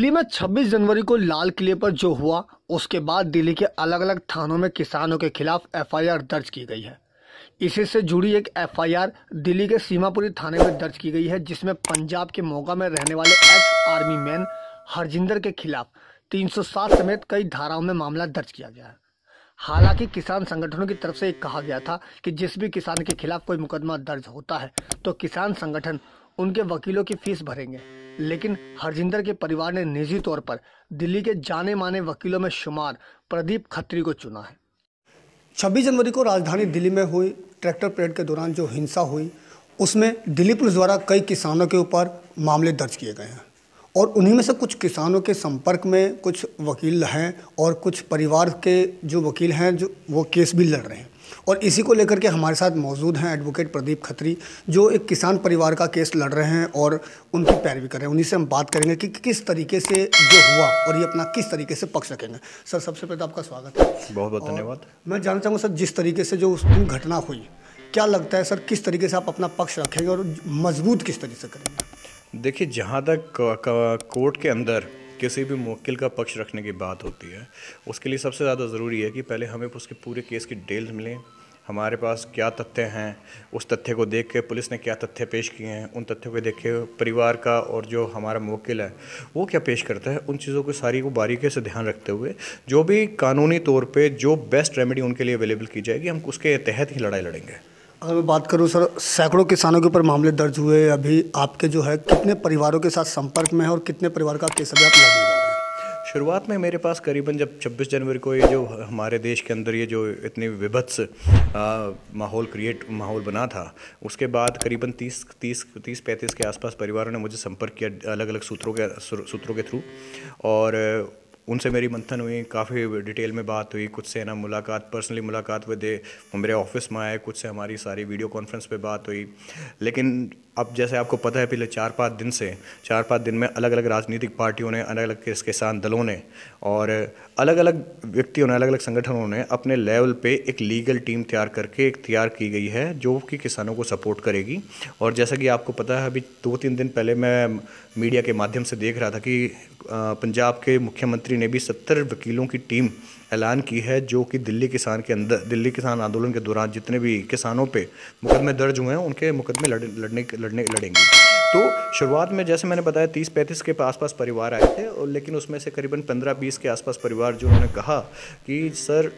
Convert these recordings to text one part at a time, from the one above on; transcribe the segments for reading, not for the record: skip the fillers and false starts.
दिल्ली में 26 जनवरी को लाल किले पर जो हुआ, उसके बाद दिल्ली के अलग अलग थानों में किसानों के खिलाफ एफआईआर दर्ज की गई है। इसी से जुड़ी एक एफआईआर दिल्ली के सीमापुरी थाने में दर्ज की गई है, जिसमें पंजाब के मोगा में रहने वाले एक्स आर्मी मैन हरजिंदर के खिलाफ 307 समेत कई धाराओं में मामला दर्ज किया गया है। हालांकि किसान संगठनों की तरफ से एक कहा गया था कि जिस भी किसान के खिलाफ कोई मुकदमा दर्ज होता है तो किसान संगठन उनके वकीलों की फीस भरेंगे, लेकिन हरजिंदर के परिवार ने निजी तौर पर दिल्ली के जाने माने वकीलों में शुमार प्रदीप खत्री को चुना है। 26 जनवरी को राजधानी दिल्ली में हुई ट्रैक्टर परेड के दौरान जो हिंसा हुई, उसमें दिल्ली पुलिस द्वारा कई किसानों के ऊपर मामले दर्ज किए गए हैं और उन्हीं में से कुछ किसानों के संपर्क में कुछ वकील हैं और कुछ परिवार के जो वकील हैं जो वो केस भी लड़ रहे हैं। और इसी को लेकर के हमारे साथ मौजूद हैं एडवोकेट प्रदीप खत्री, जो एक किसान परिवार का केस लड़ रहे हैं और उनकी पैरवी कर रहे हैं। उन्हीं से हम बात करेंगे कि किस तरीके से जो हुआ और ये अपना किस तरीके से पक्ष रखेंगे। सर, सबसे पहले आपका स्वागत है। बहुत बहुत धन्यवाद। मैं जानना चाहूँगा सर, जिस तरीके से जो उस दिन घटना हुई, क्या लगता है सर, किस तरीके से आप अपना पक्ष रखेंगे और मजबूत किस तरीके से करेंगे? देखिए, जहाँ तक कोर्ट के अंदर किसी भी मुवक्किल का पक्ष रखने की बात होती है, उसके लिए सबसे ज़्यादा ज़रूरी है कि पहले हमें उसके पूरे केस की डिटेल्स मिलें। हमारे पास क्या तथ्य हैं, उस तथ्य को देख के पुलिस ने क्या तथ्य पेश किए हैं, उन तथ्यों को देख के परिवार का और जो हमारा मुवक्किल है वो क्या पेश करता है, उन चीज़ों को सारी को बारीकी से ध्यान रखते हुए जो भी कानूनी तौर पे जो बेस्ट रेमेडी उनके लिए अवेलेबल की जाएगी, हम उसके तहत ही लड़ाई लड़ेंगे। अगर मैं बात करूं सर, सैकड़ों किसानों के ऊपर मामले दर्ज हुए, अभी आपके जो है कितने परिवारों के साथ संपर्क में है और कितने परिवार का केस अभी आप लड़ने जा रहे हैं? शुरुआत में मेरे पास करीबन जब 26 जनवरी को ये जो हमारे देश के अंदर ये जो इतनी विभत्स माहौल बना था, उसके बाद करीबन 30-35 के आसपास परिवारों ने मुझे संपर्क किया अलग अलग सूत्रों के थ्रू, और उनसे मेरी मंथन हुई, काफ़ी डिटेल में बात हुई। कुछ से ना मुलाकात, पर्सनली मुलाकात हुए, मेरे ऑफिस में आए, कुछ से हमारी सारी वीडियो कॉन्फ्रेंस पे बात हुई। लेकिन अब जैसे आपको पता है, पिछले 4-5 दिन में अलग अलग राजनीतिक पार्टियों ने, अलग अलग किसान दलों ने और अलग अलग व्यक्तियों ने, अलग अलग संगठनों ने अपने लेवल पे एक लीगल टीम तैयार की गई है जो कि किसानों को सपोर्ट करेगी। और जैसा कि आपको पता है, अभी 2-3 दिन पहले मैं मीडिया के माध्यम से देख रहा था कि पंजाब के मुख्यमंत्री ने भी 70 वकीलों की टीम ऐलान की है, जो कि दिल्ली किसान आंदोलन के दौरान जितने भी किसानों पे मुकदमे दर्ज हुए हैं उनके मुकदमे लड़ेंगी। तो शुरुआत में जैसे मैंने बताया 30-35 के आसपास परिवार आए थे, और लेकिन उसमें से करीबन 15-20 के आसपास परिवार जो उन्होंने कहा कि सर,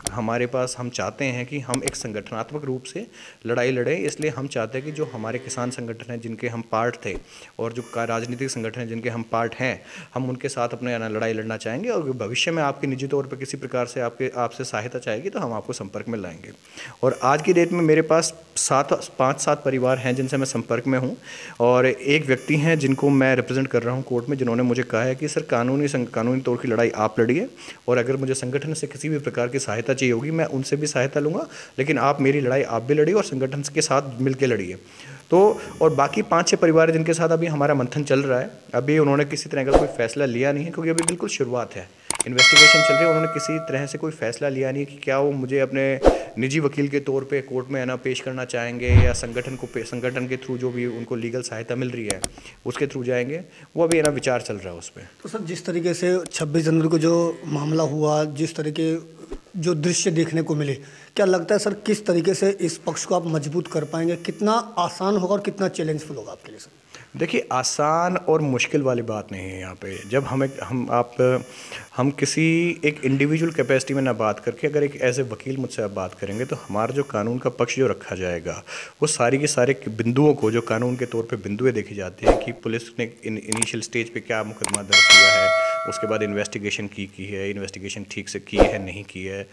हमारे पास हम चाहते हैं कि हम एक संगठनात्मक रूप से लड़ाई लड़ें, इसलिए हम चाहते हैं कि जो हमारे किसान संगठन हैं जिनके हम पार्ट थे और जो राजनीतिक संगठन हैं जिनके हम पार्ट हैं, हम उनके साथ अपने लड़ाई लड़ना चाहेंगे, और भविष्य में आपके निजी तौर पर किसी प्रकार से आपसे सहायता चाहेगी तो हम आपको संपर्क में लाएंगे। और आज की डेट में मेरे पास 5-7 परिवार हैं जिनसे मैं संपर्क में हूँ, और एक व्यक्ति हैं जिनको मैं रिप्रेजेंट कर रहा हूँ कोर्ट में, जिन्होंने मुझे कहा है कि सर, कानूनी तौर की लड़ाई आप लड़िए, और अगर मुझे संगठन से किसी भी प्रकार की सहायता चाहिए होगी मैं उनसे भी सहायता लूँगा, लेकिन आप मेरी लड़ाई आप भी लड़िए और संगठन के साथ मिलकर लड़िए। तो और बाकी 5-6 परिवार जिनके साथ अभी हमारा मंथन चल रहा है, अभी उन्होंने किसी तरह का कोई फैसला लिया नहीं है, क्योंकि अभी बिल्कुल शुरुआत है, इन्वेस्टिगेशन चल रही है। उन्होंने किसी तरह से कोई फैसला लिया नहीं है कि क्या वो मुझे अपने निजी वकील के तौर पे कोर्ट में पेश करना चाहेंगे, या संगठन के थ्रू जो भी उनको लीगल सहायता मिल रही है उसके थ्रू जाएंगे। वो अभी विचार चल रहा है उस पर। तो सर, जिस तरीके से 26 जनवरी को जो मामला हुआ, जिस तरीके जो दृश्य देखने को मिले, क्या लगता है सर, किस तरीके से इस पक्ष को आप मजबूत कर पाएंगे? कितना आसान होगा और कितना चैलेंजफुल होगा आपके लिए सर? देखिए, आसान और मुश्किल वाली बात नहीं है यहाँ पे। जब हम किसी एक इंडिविजुअल कैपेसिटी में ना बात करके, अगर एक एज ए वकील मुझसे आप बात करेंगे, तो हमारा जो कानून का पक्ष जो रखा जाएगा, वो सारी के सारे बिंदुओं को, जो कानून के तौर पे बिंदुएं देखी जाती हैं कि पुलिस ने इनिशियल स्टेज पे क्या मुकदमा दर्ज किया है, उसके बाद इन्वेस्टिगेशन की है, इन्वेस्टिगेशन ठीक से की है नहीं की है,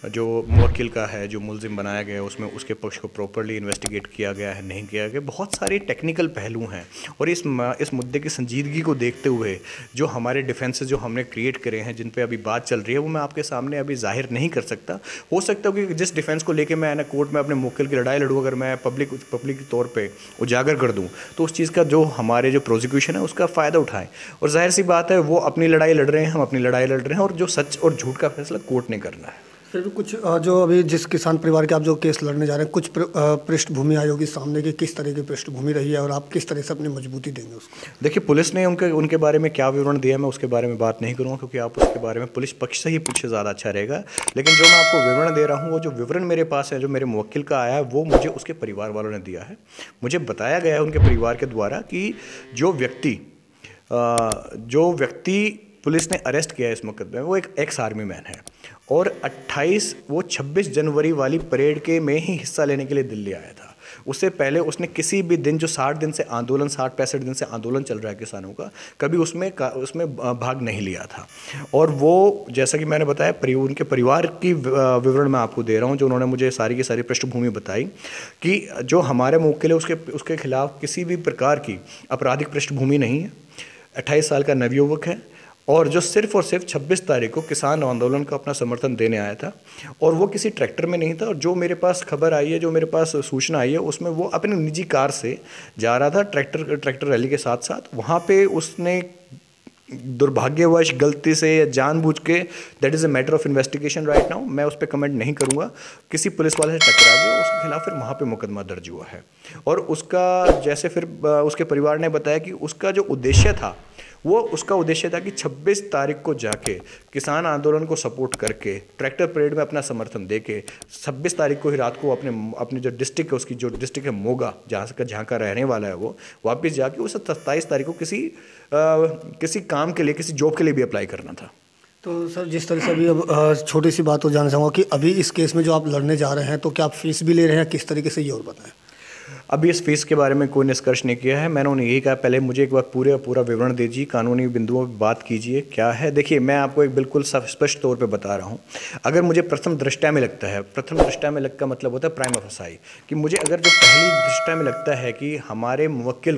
जो मुवक्किल का है, जो मुलजिम बनाया गया है, उसमें उसके पक्ष को प्रॉपरली इन्वेस्टिगेट किया गया है नहीं किया गया। बहुत सारे टेक्निकल पहलू हैं, और इस मुद्दे की संजीदगी को देखते हुए जो हमारे डिफेंसेस जो हमने क्रिएट करे हैं, जिन पे अभी बात चल रही है, वो मैं आपके सामने अभी जाहिर नहीं कर सकता। हो सकता है कि जिस डिफेंस को लेके मैं कोर्ट में अपने मुवक्किल की लड़ाई लड़ूँ, अगर मैं पब्लिक तौर पर उजागर कर दूँ, तो उस चीज़ का जो हमारे जो प्रोसिक्यूशन है उसका फ़ायदा उठाएँ। और जाहिर सी बात है, वो अपनी लड़ाई लड़ रहे हैं, हम अपनी लड़ाई लड़ रहे हैं, और जो सच और झूठ का फैसला कोर्ट ने करना है। फिर भी कुछ जो अभी जिस किसान परिवार के आप जो केस लड़ने जा रहे हैं, कुछ पृष्ठभूमि आयोगी सामने की किस तरह की पृष्ठभूमि रही है और आप किस तरह से अपनी मजबूती देंगे उसको? देखिए, पुलिस ने उनके बारे में क्या विवरण दिया, मैं उसके बारे में बात नहीं करूँगा, क्योंकि आप उसके बारे में पुलिस पक्ष से ही पूछे ज़्यादा अच्छा रहेगा। लेकिन जो मैं आपको विवरण दे रहा हूँ, वो जो विवरण मेरे पास है, जो मेरे मुवक्किल का आया है, वो मुझे उसके परिवार वालों ने दिया है। मुझे बताया गया है उनके परिवार के द्वारा कि जो व्यक्ति पुलिस ने अरेस्ट किया है इस मुकदमे में, वो एक एक्स आर्मी मैन है और 26 जनवरी वाली परेड के में ही हिस्सा लेने के लिए दिल्ली आया था। उससे पहले उसने किसी भी दिन, जो 60 दिन से आंदोलन, 60-65 दिन से आंदोलन चल रहा है किसानों का, कभी उसमें भाग नहीं लिया था। और वो, जैसा कि मैंने बताया, उनके परिवार की विवरण मैं आपको दे रहा हूँ, जो उन्होंने मुझे सारी की सारी पृष्ठभूमि बताई कि जो हमारे मुवक्किल है उसके खिलाफ किसी भी प्रकार की आपराधिक पृष्ठभूमि नहीं है। 28 साल का नवयुवक है और जो सिर्फ और सिर्फ 26 तारीख को किसान आंदोलन का अपना समर्थन देने आया था, और वो किसी ट्रैक्टर में नहीं था। और जो मेरे पास खबर आई है, जो मेरे पास सूचना आई है, उसमें वो अपनी निजी कार से जा रहा था ट्रैक्टर रैली के साथ साथ। वहाँ पे उसने दुर्भाग्यवश, गलती से या जानबूझ के, that is a matter of investigation right now, मैं उस पर कमेंट नहीं करूँगा, किसी पुलिस वाले से टकरा गया, उसके खिलाफ फिर वहाँ पे मुकदमा दर्ज हुआ है। और उसका, जैसे फिर उसके परिवार ने बताया कि उसका जो उद्देश्य था, उसका उद्देश्य था कि 26 तारीख को जाके किसान आंदोलन को सपोर्ट करके ट्रैक्टर परेड में अपना समर्थन देके 26 तारीख को ही रात को अपने जो डिस्ट्रिक्ट है, उसकी जो डिस्ट्रिक्ट है मोगा, जहाँ का रहने वाला है, वो वापस जाके उसे 27 तारीख को किसी काम के लिए, किसी जॉब के लिए भी अप्लाई करना था। तो सर, जिस तरह से अभी अब छोटी सी बात हो जानना चाहूँगा कि अभी इस केस में जो आप लड़ने जा रहे हैं, तो क्या आप फीस भी ले रहे हैं, किस तरीके से, ये और बताएं। अभी इस फीस के बारे में कोई निष्कर्ष नहीं किया है। मैंने उन्हें यही कहा, पहले मुझे एक बार पूरा विवरण दीजिए, कानूनी बिंदुओं पर बात कीजिए, क्या है। देखिए, मैं आपको एक बिल्कुल स्पष्ट तौर पे बता रहा हूँ। अगर मुझे प्रथम दृष्टया में लगता है, प्रथम दृष्टया में का मतलब होता है प्राइमा फेसाई, कि मुझे अगर जो पहली दृष्टया में लगता है कि हमारे मुवक्किल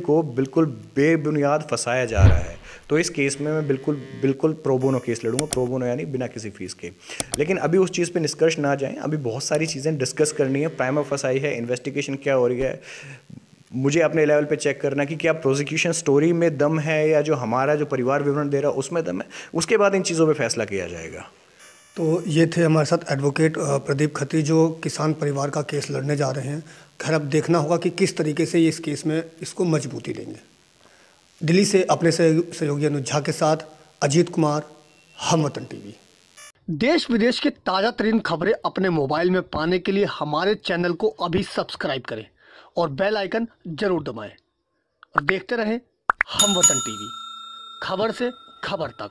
को बिल्कुल बेबुनियाद फंसाया जा रहा है, तो इस केस में मैं बिल्कुल प्रोबोनो केस लड़ूंगा। प्रोबोनो यानी बिना किसी फीस के। लेकिन अभी उस चीज़ पे निष्कर्ष ना जाएं, अभी बहुत सारी चीज़ें डिस्कस करनी है। प्राइमा फेसाई है, इन्वेस्टिगेशन क्या हो रही है, मुझे अपने लेवल पे चेक करना कि क्या प्रोसिक्यूशन स्टोरी में दम है या जो हमारा जो परिवार विवरण दे रहा है उसमें दम है। उसके बाद इन चीज़ों पर फैसला किया जाएगा। तो ये थे हमारे साथ एडवोकेट प्रदीप खत्री, जो किसान परिवार का केस लड़ने जा रहे हैं। खैर, अब देखना होगा कि किस तरीके से ये इस केस में इसको मजबूती देंगे। दिल्ली से अपने सहयोगी अनुज झा के साथ अजीत कुमार, हमवतन टीवी। देश विदेश की ताज़ा तरीन खबरें अपने मोबाइल में पाने के लिए हमारे चैनल को अभी सब्सक्राइब करें और बेल आइकन जरूर दबाएं और देखते रहें हमवतन टीवी, खबर से खबर तक।